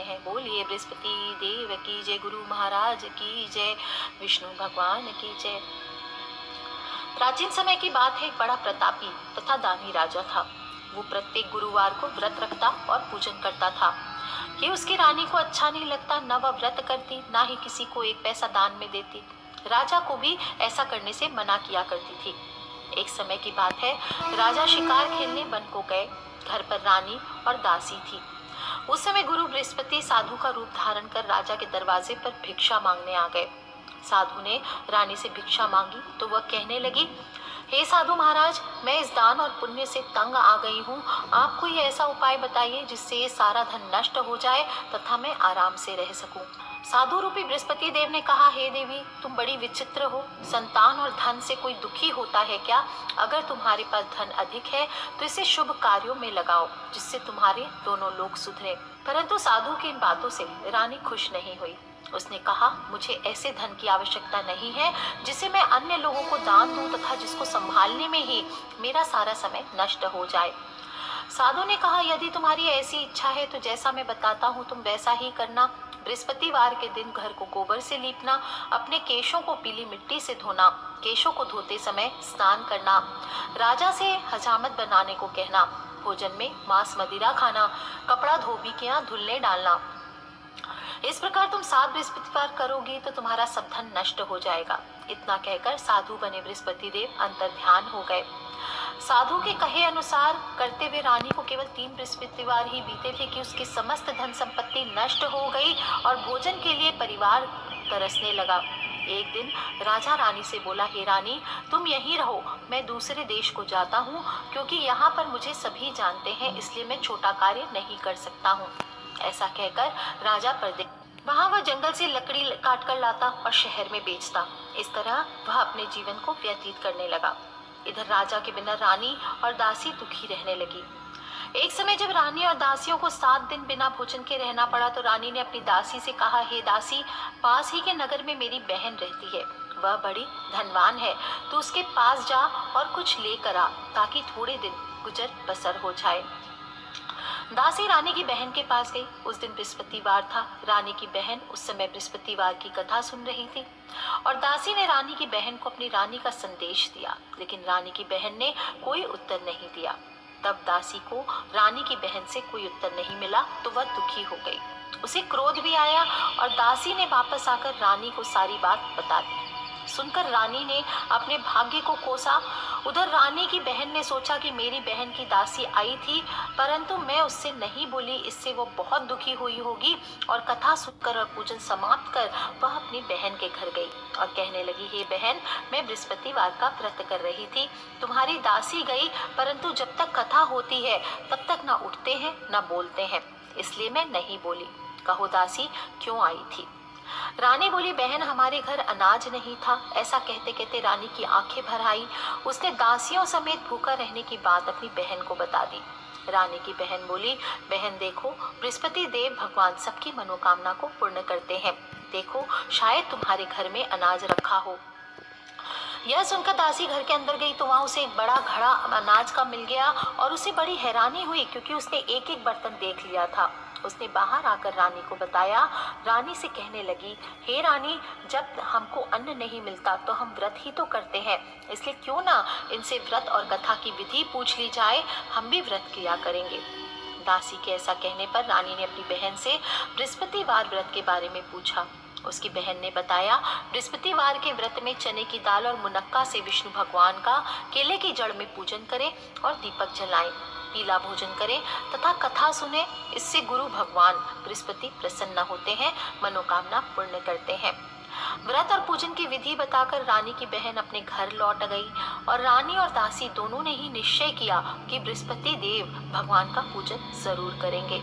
रहे हैं। बोलिए बृहस्पति देव की जय, गुरु महाराज की जय, विष्णु भगवान की जय। प्राचीन समय की बात है, एक बड़ा प्रतापी तथा दानी राजा था। वो प्रत्येक गुरुवार को व्रत रखता और पूजन करता था। ये उसकी रानी को अच्छा नहीं लगता, न वह व्रत करती, ना ही किसी को एक पैसा दान में देती। राजा को भी ऐसा करने से मना किया करती थी। एक समय की बात है, राजा शिकार खेलने वन को गए। घर पर रानी और दासी थी। उस समय गुरु बृहस्पति साधु का रूप धारण कर राजा के दरवाजे पर भिक्षा मांगने आ गए। साधु ने रानी से भिक्षा मांगी तो वह कहने लगी, हे साधु महाराज, मैं इस दान और पुण्य से तंग आ गई हूँ। आप कोई ऐसा उपाय बताइए जिससे ये सारा धन नष्ट हो जाए तथा मैं आराम से रह सकूं। साधु रूपी बृहस्पति देव ने कहा, हे देवी, तुम बड़ी विचित्र हो। संतान और धन से कोई दुखी होता है क्या? अगर तुम्हारे पास धन अधिक है तो इसे शुभ कार्यों में लगाओ, जिससे तुम्हारे दोनों लोग सुधरे। परंतु साधु की इन बातों से रानी खुश नहीं हुई। उसने कहा, मुझे ऐसे धन की आवश्यकता नहीं है जिसे मैं अन्य लोगों को दान दूं तथा जिसको संभालने में ही मेरा सारा समय नष्ट हो जाए। साधु ने कहा, यदि तुम्हारी ऐसी इच्छा है तो जैसा मैं बताता हूँ तुम वैसा ही करना। बृहस्पतिवार के दिन घर को गोबर से लीपना, अपने केशों को पीली मिट्टी से धोना, केशों को धोते समय स्नान करना, राजा से हजामत बनाने को कहना, भोजन में मांस मदिरा खाना, कपड़ा धोबी के यहाँ धुलने डालना। इस प्रकार तुम 7 बृहस्पतिवार करोगी तो तुम्हारा सब धन नष्ट हो जाएगा। इतना कहकर साधु बने बृहस्पति देव अंतर ध्यान हो गए। साधु के कहे अनुसार करते हुए रानी को केवल 3 बृहस्पतिवार ही बीते थे कि उसकी समस्त धन संपत्ति नष्ट हो गई और भोजन के लिए परिवार तरसने लगा। एक दिन राजा रानी से बोला, हे रानी, तुम यहीं रहो, मैं दूसरे देश को जाता हूँ, क्योंकि यहाँ पर मुझे सभी जानते हैं, इसलिए मैं छोटा कार्य नहीं कर सकता हूँ। ऐसा कहकर राजा परदेश, वहाँ वह जंगल से लकड़ी काट कर लाता और शहर में बेचता। इस तरह वह अपने जीवन को व्यतीत करने लगा। इधर राजा के बिना रानी और दासी दुखी रहने लगी। एक समय जब रानी और दासियों को 7 दिन बिना भोजन के रहना पड़ा तो रानी ने अपनी दासी से कहा, हे दासी, पास ही के नगर में मेरी बहन रहती है, वह बड़ी धनवान है, तो उसके पास जा और कुछ लेकर आ, ताकि थोड़े दिन गुजर बसर हो जाए। दासी रानी की बहन के पास गई। उस दिन बृहस्पतिवार था। रानी की बहन उस समय बृहस्पतिवार की कथा सुन रही थी और दासी ने रानी की बहन को अपनी रानी का संदेश दिया, लेकिन रानी की बहन ने कोई उत्तर नहीं दिया। तब दासी को रानी की बहन से कोई उत्तर नहीं मिला तो वह दुखी हो गई। उसे क्रोध भी आया और दासी ने वापस आकर रानी को सारी बात बता दी। सुनकर रानी ने अपने भाग्य को कोसा। उधर रानी की बहन ने सोचा कि मेरी बहन की दासी आई थी, परंतु मैं उससे नहीं बोली, इससे वो बहुत दुखी हुई होगी। और कथा सुनकर और पूजन समाप्त कर वह अपनी बहन के घर गई और कहने लगी, हे बहन, मैं बृहस्पतिवार का व्रत कर रही थी, तुम्हारी दासी गई, परंतु जब तक कथा होती है तब तक ना उठते हैं ना बोलते हैं, इसलिए मैं नहीं बोली। कहो दासी, क्यों आई थी? रानी बोली, बहन, हमारे घर अनाज नहीं था। ऐसा कहते कहते रानी की आंखें भर आई। उसने दासियों समेत भूखा रहने की बात अपनी बहन को बता दी। रानी की बहन बोली, बहन देखो, बृहस्पति देव भगवान सबकी मनोकामना को पूर्ण करते हैं। देखो, शायद तुम्हारे घर में अनाज रखा हो। यह सुनकर दासी घर के अंदर गई तो वहां उसे एक बड़ा घड़ा अनाज का मिल गया और उसे बड़ी हैरानी हुई, क्योंकि उसने एक एक बर्तन देख लिया था। उसने बाहर आकर रानी को बताया। रानी से कहने लगी, हे रानी, जब हमको अन्न नहीं मिलता तो हम व्रत ही तो करते हैं, इसलिए क्यों ना इनसे व्रत और कथा की विधि पूछ ली जाए, हम भी व्रत किया करेंगे। दासी के ऐसा कहने पर रानी ने अपनी बहन से बृहस्पतिवार व्रत के बारे में पूछा। उसकी बहन ने बताया, बृहस्पतिवार के व्रत में चने की दाल और मुनक्का से विष्णु भगवान का केले की जड़ में पूजन करें और दीपक जलाएं, पीला भोजन करें तथा कथा सुने। इससे गुरु भगवान बृहस्पति प्रसन्न होते हैं, मनोकामना पूर्ण करते हैं। व्रत और पूजन की विधि बताकर रानी की बहन अपने घर लौट गई और रानी और दासी दोनों ने ही निश्चय किया कि बृहस्पति देव भगवान का पूजन जरूर करेंगे।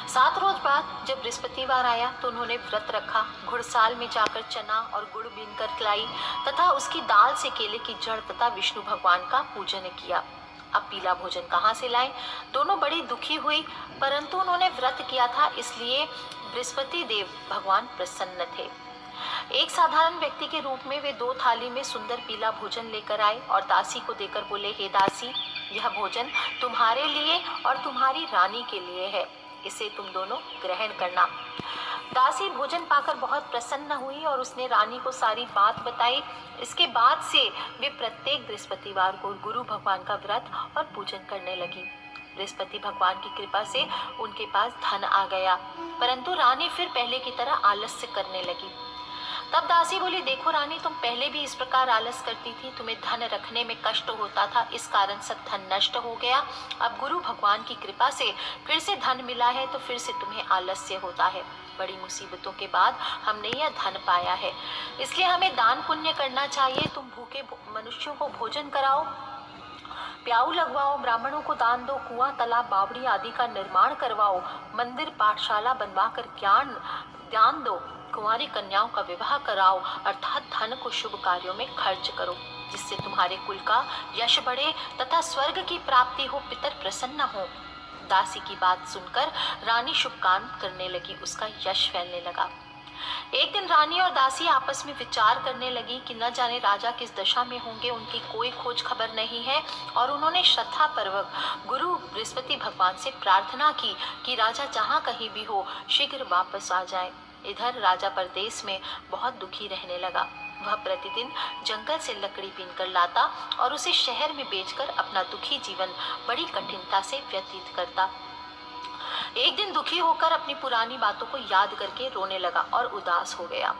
7 रोज बाद जब बृहस्पतिवार आया तो उन्होंने व्रत रखा। घुड़साल में जाकर चना और गुड़ बीन कर खिलाई तथा उसकी दाल से केले की जड़ तथा विष्णु भगवान का पूजन किया। अब पीला भोजन कहाँ से लाएं? दोनों बड़ी दुखी हुई, परंतु उन्होंने व्रत किया था, इसलिए बृहस्पति देव भगवान प्रसन्न थे। एक साधारण व्यक्ति के रूप में वे 2 थाली में सुंदर पीला भोजन लेकर आए और दासी को देकर बोले, हे दासी, यह भोजन तुम्हारे लिए और तुम्हारी रानी के लिए है। इसे तुम दोनों ग्रहण करना। दासी भोजन पाकर बहुत प्रसन्न हुई और उसने रानी को सारी बात बताई। इसके बाद से वे प्रत्येक बृहस्पतिवार को गुरु भगवान का व्रत और पूजन करने लगी। बृहस्पति भगवान की कृपा से उनके पास धन आ गया, परंतु रानी फिर पहले की तरह आलस्य करने लगी। तब दासी बोली, देखो रानी, तुम पहले भी इस प्रकार आलस करती थी, तुम्हें धन रखने में कष्ट होता था, इस कारण सब धन नष्ट हो गया। अब गुरु भगवान की कृपा से फिर से धन मिला है तो फिर से तुम्हें आलस्य होता है। बड़ी मुसीबतों के बाद हमने यह धन पाया है, इसलिए हमें दान पुण्य करना चाहिए। तुम भूखे मनुष्यों को भोजन कराओ, प्याऊ लगवाओ, ब्राह्मणों को दान दो, कुआं तालाब बावड़ी आदि का निर्माण करवाओ, मंदिर पाठशाला बनवाकर ज्ञान दो, कुंवारी कन्याओं का विवाह कराओ, अर्थात धन को शुभ कार्यों में खर्च करो, जिससे तुम्हारे कुल का यश बढ़े तथा स्वर्ग की प्राप्ति हो, पितर प्रसन्न हो। दासी की बात सुनकर रानी शुभ काम करने लगी, उसका यश फैलने लगा। एक दिन रानी और दासी आपस में विचार करने लगी कि न जाने राजा किस दशा में होंगे, उनकी कोई खोज खबर नहीं है। और उन्होंने श्रद्धा पूर्वक गुरु बृहस्पति भगवान से प्रार्थना की कि राजा जहाँ कहीं भी हो शीघ्र वापस आ जाए। इधर राजा परदेश में बहुत दुखी रहने लगा। वह प्रतिदिन जंगल से लकड़ी बीन कर लाता और उसे शहर में बेचकर अपना दुखी जीवन बड़ी कठिनता से व्यतीत करता। एक दिन दुखी होकर अपनी पुरानी बातों को याद करके रोने लगा और उदास हो गया।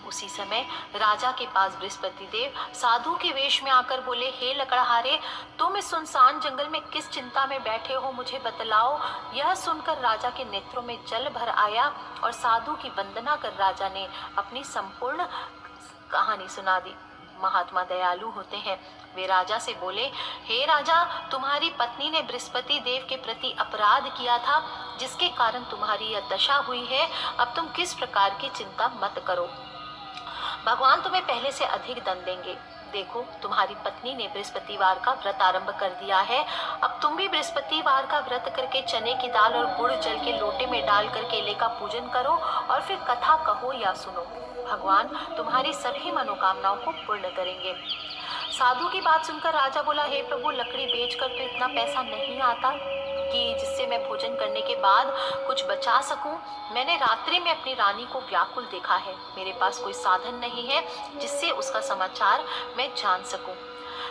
उसी समय राजा के पास बृहस्पति देव साधु के वेश में आकर बोले, हे लकड़हारे, तुम इस सुनसान जंगल में किस चिंता में बैठे हो, मुझे बतलाओ। यह सुनकर राजा के नेत्रों में जल भर आया और साधु की वंदना कर राजा ने अपनी संपूर्ण कहानी सुना दी। महात्मा दयालु होते हैं। वे राजा से बोले, हे राजा, तुम्हारी पत्नी ने बृहस्पति देव के प्रति अपराध किया था, जिसके कारण तुम्हारी यह दशा हुई है। अब तुम किस प्रकार की चिंता मत करो, भगवान तुम्हें पहले से अधिक दंड देंगे। देखो, तुम्हारी पत्नी ने बृहस्पतिवार का व्रत आरंभ कर दिया है। अब तुम भी बृहस्पतिवार का व्रत करके चने की दाल और गुड़ जल के लोटे में डालकर केले का पूजन करो और फिर कथा कहो या सुनो। भगवान तुम्हारी सभी मनोकामनाओं को पूर्ण करेंगे। साधु की बात सुनकर राजा बोला, हे प्रभु, लकड़ी बेचकर तो इतना पैसा नहीं आता कि जिससे मैं भोजन करने के बाद कुछ बचा सकूं। मैंने रात्रि में अपनी रानी को व्याकुल देखा है, मेरे पास कोई साधन नहीं है जिससे उसका समाचार मैं जान सकूं।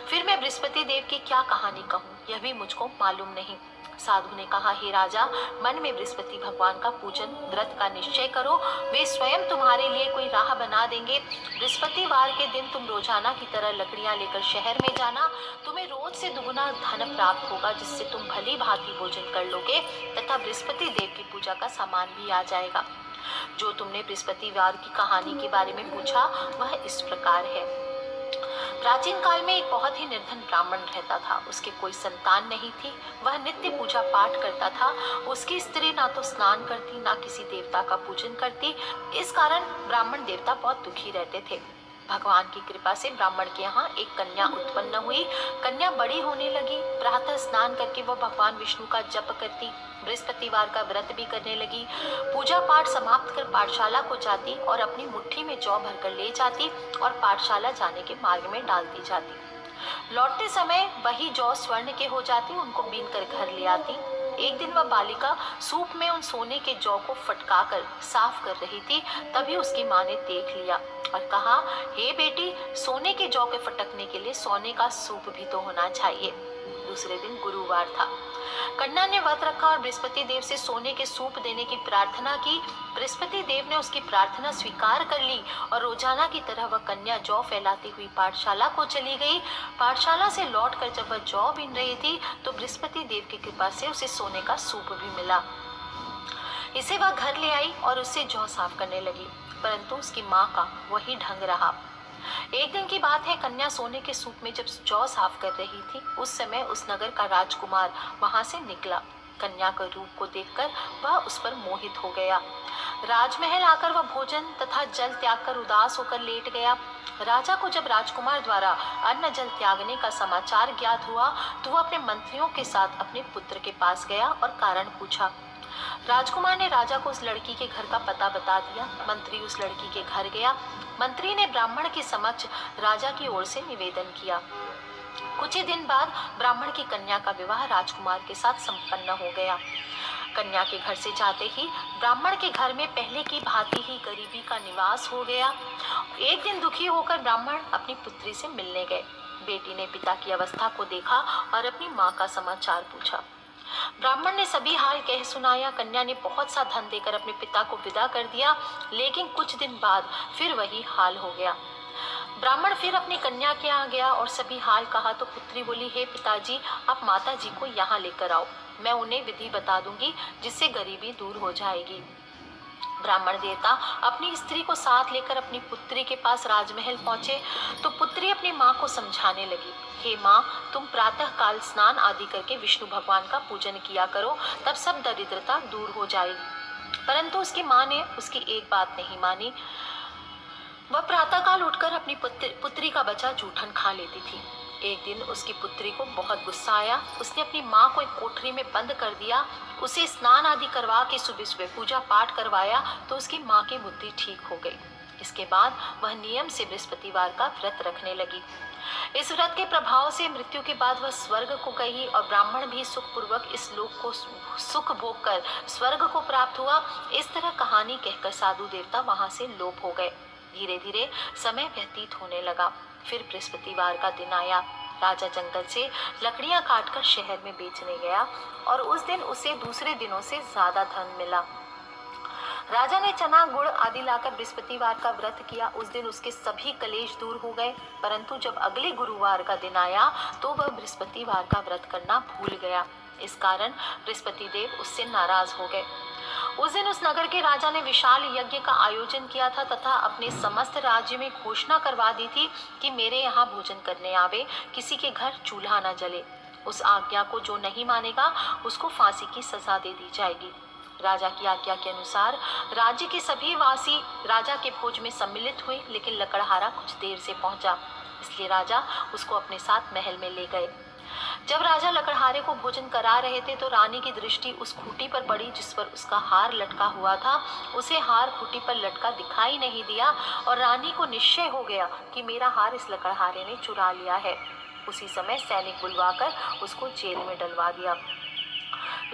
फिर मैं बृहस्पति देव की क्या कहानी कहूँ, यह भी मुझको मालूम नहीं। साधु ने कहा, हे राजा, मन में बृहस्पति भगवान का पूजन व्रत का निश्चय करो, वे स्वयं तुम्हारे लिए कोई राह बना देंगे। बृहस्पतिवार के दिन तुम रोजाना की तरह लकड़ियां लेकर शहर में जाना, तुम्हें रोज से दुगुना धन प्राप्त होगा, जिससे तुम भली भांति भोजन कर लोगे तथा बृहस्पति देव की पूजा का सामान भी आ जाएगा। जो तुमने बृहस्पतिवार की कहानी के बारे में पूछा वह इस प्रकार है। प्राचीन काल में एक बहुत ही निर्धन ब्राह्मण रहता था। उसके कोई संतान नहीं थी। वह नित्य पूजा पाठ करता था। उसकी स्त्री ना तो स्नान करती, ना किसी देवता का पूजन करती। इस कारण ब्राह्मण देवता बहुत दुखी रहते थे। भगवान की कृपा से ब्राह्मण के यहाँ एक कन्या उत्पन्न हुई। कन्या बड़ी होने लगी। प्रातः स्नान करके वह भगवान विष्णु का जप करती, बृहस्पतिवार का व्रत भी करने लगी। पूजा पाठ समाप्त कर पाठशाला को जाती और अपनी मुट्ठी में जौ भरकर ले जाती और पाठशाला जाने के मार्ग में डालती जाती। लौटते समय वही जौ स्वर्ण के हो जाती, उनको बीन कर घर ले आती। एक दिन वह बालिका सूप में उन सोने के जौ को फटकाकर साफ कर रही थी। तभी उसकी माँ ने देख लिया और कहा, हे बेटी, सोने के जौ के फटकने के लिए सोने का सूप भी तो होना चाहिए। दूसरे दिन गुरुवार था। कन्या ने व्रत रखा और बृहस्पति देव से सोने के सूप देने की प्रार्थना की। बृहस्पति देव ने उसकी प्रार्थना स्वीकार कर ली और रोजाना की तरह वह कन्या जौ फैलाती हुई पाठशाला को चली गई। पाठशाला से लौटकर जब वह जौ बीन रही थी तो बृहस्पति देव की कृपा से उसे सोने का सूप भी मिला। इसे वह घर ले आई और उससे जौ साफ करने लगी, परंतु उसकी माँ का वही ढंग रहा। एक दिन की बात है, कन्या सोने के सूप में जब जौ साफ कर रही थी, उस समय उस नगर का राजकुमार वहां से निकला। कन्या के रूप को देखकर वह उस पर मोहित हो गया। राजमहल आकर वह भोजन तथा जल त्याग कर उदास होकर लेट गया। राजा को जब राजकुमार द्वारा अन्न जल त्यागने का समाचार ज्ञात हुआ तो वह अपने मंत्रियों के साथ अपने पुत्र के पास गया और कारण पूछा। राजकुमार ने राजा को उस लड़की के घर का पता बता दिया। मंत्री उस लड़की के घर गया। मंत्री ने ब्राह्मण के समक्ष राजा की ओर से निवेदन किया। कुछ ही दिन बाद ब्राह्मण की कन्या का विवाह राजकुमार के साथ संपन्न हो गया। कन्या के घर से जाते ही ब्राह्मण के घर में पहले की भांति ही गरीबी का निवास हो गया। एक दिन दुखी होकर ब्राह्मण अपनी पुत्री से मिलने गए। बेटी ने पिता की अवस्था को देखा और अपनी माँ का समाचार पूछा। ब्राह्मण ने सभी हाल कह सुनाया। कन्या ने बहुत सा धन देकर अपने पिता को विदा कर दिया, लेकिन कुछ दिन बाद फिर वही हाल हो गया। ब्राह्मण फिर अपनी कन्या के यहाँ गया और सभी हाल कहा तो पुत्री बोली, हे पिताजी, आप माता जी को यहाँ लेकर आओ, मैं उन्हें विधि बता दूंगी जिससे गरीबी दूर हो जाएगी। ब्राह्मण देवता अपनी स्त्री को साथ लेकर अपनी पुत्री के पास राजमहल पहुंचे तो पुत्री अपनी माँ को समझाने लगी, हे माँ, तुम प्रातः काल स्नान आदि करके विष्णु भगवान का पूजन किया करो, तब सब दरिद्रता दूर हो जाएगी। परंतु उसकी माँ ने उसकी एक बात नहीं मानी। वह प्रातःकाल उठकर अपनी पुत्री का बच्चा जूठन खा लेती थी। एक दिन उसकी पुत्री को बहुत गुस्सा आया। उसने अपनी माँ को एक कोठरी में बंद कर दिया, उसे स्नान आदि करवा के सुबह सुबह पूजा पाठ करवाया तो उसकी माँ की बुद्धि ठीक हो गई। इसके बाद वह नियम से बृहस्पतिवार का व्रत रखने लगी। इस व्रत के प्रभाव से मृत्यु के बाद वह स्वर्ग को गई और ब्राह्मण भी सुखपूर्वक इस लोक को सुख भोग कर स्वर्ग को प्राप्त हुआ। इस तरह कहानी कहकर साधु देवता वहां से लोप हो गए। धीरे धीरे समय व्यतीत होने लगा। फिर बृहस्पतिवार का दिन आया। राजा जंगल से लकड़ियां काटकर शहर में बेचने गया और उस दिन उसे दूसरे दिनों से ज्यादा धन मिला। राजा ने चना गुड़ आदि लाकर बृहस्पतिवार का व्रत किया। उस दिन उसके सभी कलेश दूर हो गए। परंतु जब अगले गुरुवार का दिन आया तो वह बृहस्पतिवार का व्रत करना भूल गया। इस कारण बृहस्पति देव उससे नाराज हो गए। उस दिन उस नगर के राजा ने विशाल यज्ञ का आयोजन किया था तथा अपने समस्त राज्य में घोषणा करवा दी थी कि मेरे यहाँ भोजन करने आवे, किसी के घर चूल्हा न जले। उस आज्ञा को जो नहीं मानेगा उसको फांसी की सजा दे दी जाएगी। राजा की आज्ञा के अनुसार राज्य के सभी वासी राजा के भोज में सम्मिलित हुए, लेकिन लकड़हारा कुछ देर से पहुंचा, इसलिए राजा उसको अपने साथ महल में ले गए। जब राजा लकड़हारे को भोजन करा रहे थे तो रानी की दृष्टि उस खूंटी पर पड़ी जिस पर उसका हार लटका हुआ था। उसे हार खूंटी पर लटका दिखाई नहीं दिया और रानी को निश्चय हो गया कि मेरा हार इस लकड़हारे ने चुरा लिया है। उसी समय सैनिक बुलवाकर उसको जेल में डलवा दिया।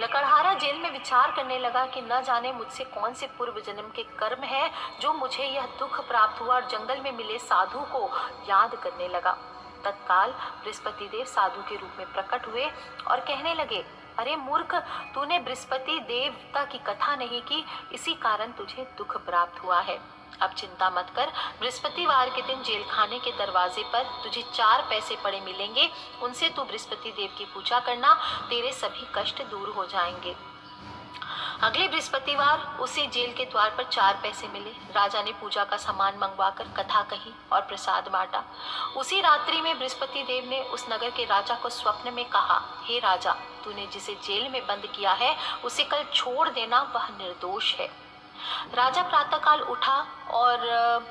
लकड़हारा जेल में विचार करने लगा कि न जाने मुझसे कौन से पूर्व जन्म के कर्म है जो मुझे यह दुख प्राप्त हुआ, और जंगल में मिले साधु को याद करने लगा। तत्काल बृहस्पति देव साधु के रूप में प्रकट हुए और कहने लगे, अरे मूर्ख, तूने बृहस्पति देवता की कथा नहीं की, इसी कारण तुझे दुख प्राप्त हुआ है। अब चिंता मत कर, बृहस्पतिवार के दिन जेल खाने के दरवाजे पर तुझे 4 पैसे पड़े मिलेंगे, उनसे तू बृहस्पति देव की पूजा करना, तेरे सभी कष्ट दूर हो जाएंगे। अगले बृहस्पतिवार उसे जेल के द्वार पर 4 पैसे मिले। राजा ने पूजा का सामान मंगवाकर कथा कही और प्रसाद बांटा। उसी रात्रि में बृहस्पति देव ने उस नगर के राजा को स्वप्न में कहा, हे राजा, तूने जिसे जेल में बंद किया है उसे कल छोड़ देना, वह निर्दोष है। राजा प्रातःकाल उठा और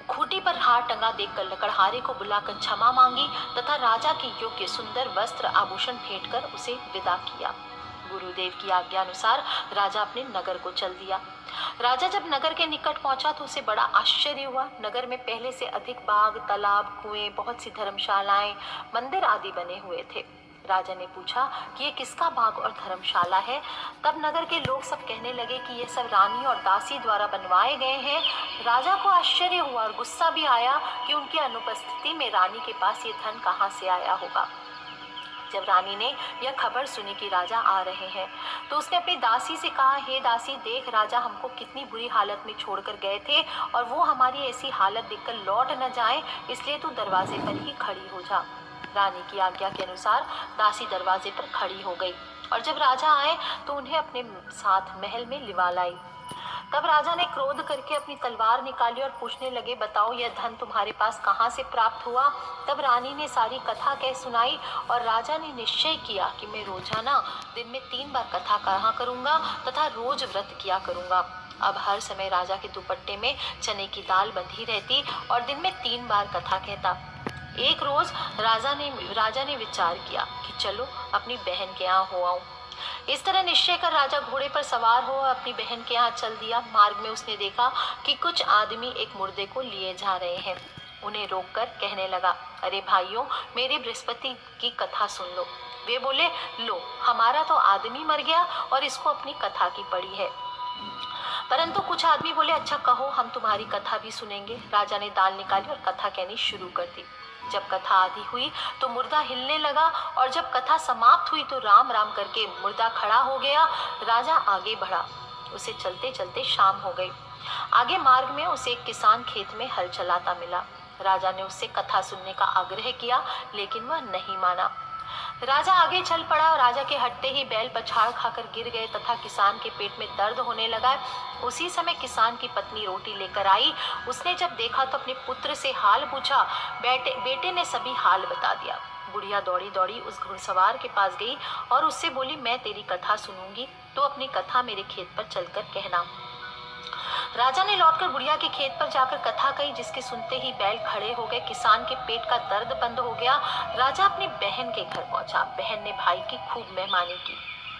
खूंटी पर हार टंगा देखकर लकड़हारे को बुलाकर क्षमा मांगी तथा राजा के योग्य सुंदर वस्त्र आभूषण भेंट कर उसे विदा किया। गुरुदेव की आज्ञा अनुसार राजा अपने नगर को चल दिया। राजा जब नगर के निकट पहुंचा तो उसे बड़ा आश्चर्य हुआ। नगर में पहले से अधिक बाग, तालाब, कुएं, बहुत सी धर्मशालाएं, मंदिर आदि बने हुए थे। राजा ने पूछा कि ये किसका बाग और धर्मशाला है। तब नगर के लोग सब कहने लगे कि ये सब रानी और दासी द्वारा बनवाए गए हैं। राजा को आश्चर्य हुआ और गुस्सा भी आया कि उनकी अनुपस्थिति में रानी के पास ये धन कहाँ से आया होगा। जब रानी ने यह खबर सुनी कि राजा आ रहे हैं तो उसने अपनी दासी से कहा, हे दासी, देख, राजा हमको कितनी बुरी हालत में छोड़कर गए थे और वो हमारी ऐसी हालत देखकर लौट न जाए, इसलिए तू दरवाजे पर ही खड़ी हो जा। रानी की आज्ञा के अनुसार दासी दरवाजे पर खड़ी हो गई और जब राजा आए तो उन्हें अपने साथ महल में लिवा लाई। तब राजा ने क्रोध करके अपनी तलवार निकाली और पूछने लगे, बताओ यह धन तुम्हारे पास कहाँ से प्राप्त हुआ। तब रानी ने सारी कथा कह सुनाई और राजा ने निश्चय किया कि मैं रोजाना दिन में 3 बार कथा कहा करूँगा तथा रोज व्रत किया करूँगा। अब हर समय राजा के दुपट्टे में चने की दाल बंधी रहती और दिन में 3 बार कथा कहता। एक रोज राजा ने विचार किया कि चलो अपनी बहन के यहाँ हो आऊं। इस तरह निश्चय कर राजा घोड़े पर सवार हो अपनी बहन के यहाँ चल दिया। मार्ग में उसने देखा कि कुछ आदमी एक मुर्दे को लिए जा रहे हैं। उन्हें रोककर कहने लगा, अरे भाइयों, मेरी बृहस्पति की कथा सुन लो। वे बोले, लो हमारा तो आदमी मर गया और इसको अपनी कथा की पड़ी है। परंतु कुछ आदमी बोले, अच्छा कहो, हम तुम्हारी कथा भी सुनेंगे। राजा ने दाल निकाली और कथा कहनी शुरू कर दी। जब कथा आधी हुई तो मुर्दा हिलने लगा और जब कथा समाप्त हुई तो राम राम करके मुर्दा खड़ा हो गया। राजा आगे बढ़ा। उसे चलते चलते शाम हो गई। आगे मार्ग में उसे एक किसान खेत में हल चलाता मिला। राजा ने उससे कथा सुनने का आग्रह किया, लेकिन वह नहीं माना। राजा आगे चल पड़ा और राजा के हटते ही बैल पछाड़ खाकर गिर गए तथा किसान के पेट में दर्द होने लगा। उसी समय किसान की पत्नी रोटी लेकर आई। उसने जब देखा तो अपने पुत्र से हाल पूछा। बेटे ने सभी हाल बता दिया। बुढ़िया दौड़ी दौड़ी उस घुड़सवार के पास गई और उससे बोली, मैं तेरी कथा सुनूंगी, तो अपनी कथा मेरे खेत पर चलकर कहना। राजा ने लौटकर बुढ़िया के खेत पर जाकर कथा कही, जिसके सुनते ही बैल खड़े हो गए। किसान के पेट का दर्द बंद हो गया। राजा अपनी बहन के घर पहुंचा। बहन ने भाई की खूब मेहमानी की।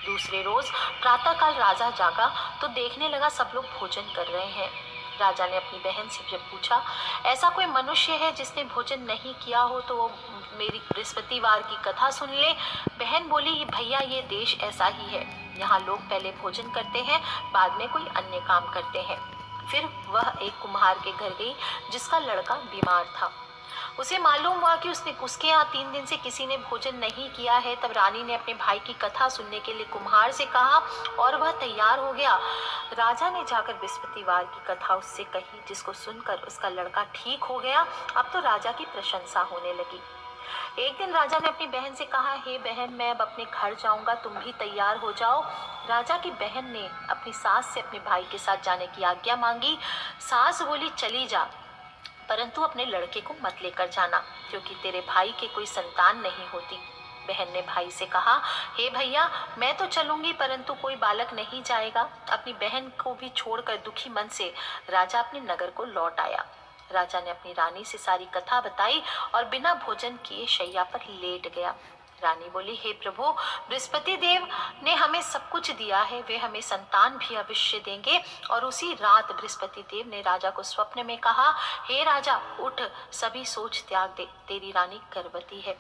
दूसरे रोज प्रातःकाल राजा जागा तो देखने लगा सब लोग भोजन कर रहे हैं। राजा ने अपनी बहन से जब पूछा, ऐसा कोई मनुष्य है जिसने भोजन नहीं किया हो तो वो मेरी बृहस्पतिवार की कथा सुन ले। बहन बोली, भैया ये देश ऐसा ही है, यहाँ लोग पहले भोजन करते हैं, बाद में कोई अन्य काम करते हैं। फिर वह एक कुम्हार के घर गई जिसका लड़का बीमार था। उसे मालूम हुआ कि उसके यहाँ 3 दिन से किसी ने भोजन नहीं किया है। तब रानी ने अपने भाई की कथा सुनने के लिए कुम्हार से कहा और वह तैयार हो गया। राजा ने जाकर बृहस्पतिवार की कथा उससे कही, जिसको सुनकर उसका लड़का ठीक हो गया। अब तो राजा की प्रशंसा होने लगी। एक दिन राजा ने अपनी बहन से कहा, हे बहन, मैं अब अपने घर जाऊंगा, तुम भी तैयार हो जाओ। राजा की बहन ने अपनी सास से अपने भाई के साथ जाने की आज्ञा मांगी। सास बोली, चली जा, परंतु अपने लड़के को मत लेकर जाना, क्योंकि तेरे भाई के कोई संतान नहीं होती। बहन ने भाई से कहा, हे भैया, मैं तो चलूंगी, परंतु कोई बालक नहीं जाएगा। अपनी बहन को भी छोड़कर दुखी मन से राजा अपने नगर को लौट आया। राजा ने अपनी रानी से सारी कथा बताई और बिना भोजन किए शैया पर लेट गया। रानी बोली, हे प्रभु, बृहस्पति देव ने हमें सब कुछ दिया है, वे हमें संतान भी अवश्य देंगे। और उसी रात बृहस्पति देव ने राजा को स्वप्न में कहा, हे राजा, उठ, सभी सोच त्याग दे, तेरी रानी गर्भवती है।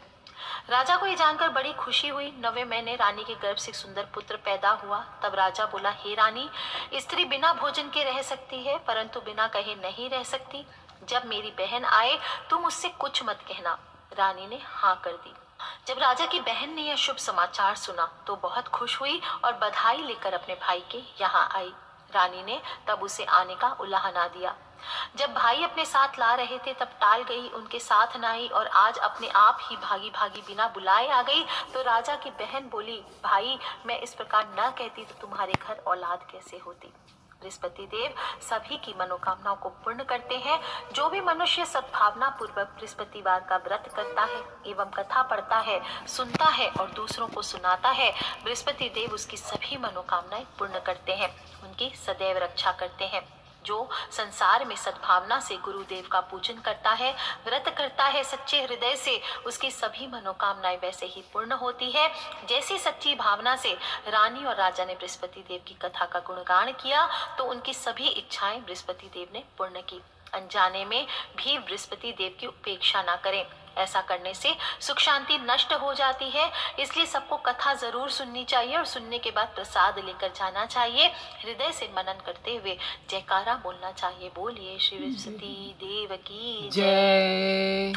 राजा को ये जानकर बड़ी खुशी हुई। 9वें महीने रानी के गर्भ से सुंदर पुत्र पैदा हुआ। तब राजा बोला, हे रानी, स्त्री बिना भोजन के रह सकती है, परंतु बिना कहे नहीं रह सकती। जब मेरी बहन आए तुम उससे कुछ मत कहना। रानी ने हाँ कर दी। जब राजा की बहन ने यह शुभ समाचार सुना तो बहुत खुश हुई और बधाई लेकर अपने भाई के यहाँ आई। रानी ने तब उसे आने का उलाहना दिया। जब भाई अपने साथ ला रहे थे तब टाल गई, उनके साथ न आई और आज अपने आप ही भागी भागी बिना बुलाए आ गई। तो राजा की बहन बोली, भाई, मैं इस प्रकार न कहती तो तुम्हारे घर औलाद कैसे होती। बृहस्पति देव सभी की मनोकामनाओं को पूर्ण करते हैं। जो भी मनुष्य सद्भावना पूर्वक बृहस्पतिवार का व्रत करता है एवं कथा पढ़ता है, सुनता है और दूसरों को सुनाता है, बृहस्पति देव उसकी सभी मनोकामनाएं पूर्ण करते हैं, उनकी सदैव रक्षा करते हैं। जो संसार में सद्भावना से गुरुदेव का पूजन करता है, व्रत करता है सच्चे हृदय से, उसकी सभी मनोकामनाएं वैसे ही पूर्ण होती है जैसी सच्ची भावना से रानी और राजा ने बृहस्पति देव की कथा का गुणगान किया तो उनकी सभी इच्छाएं बृहस्पति देव ने पूर्ण की। अनजाने में भी बृहस्पति देव की उपेक्षा ना करें, ऐसा करने से सुख शांति नष्ट हो जाती है। इसलिए सबको कथा जरूर सुननी चाहिए और सुनने के बाद प्रसाद लेकर जाना चाहिए। हृदय से मनन करते हुए जयकारा बोलना चाहिए। बोलिए श्री बृहस्पति देव की जय।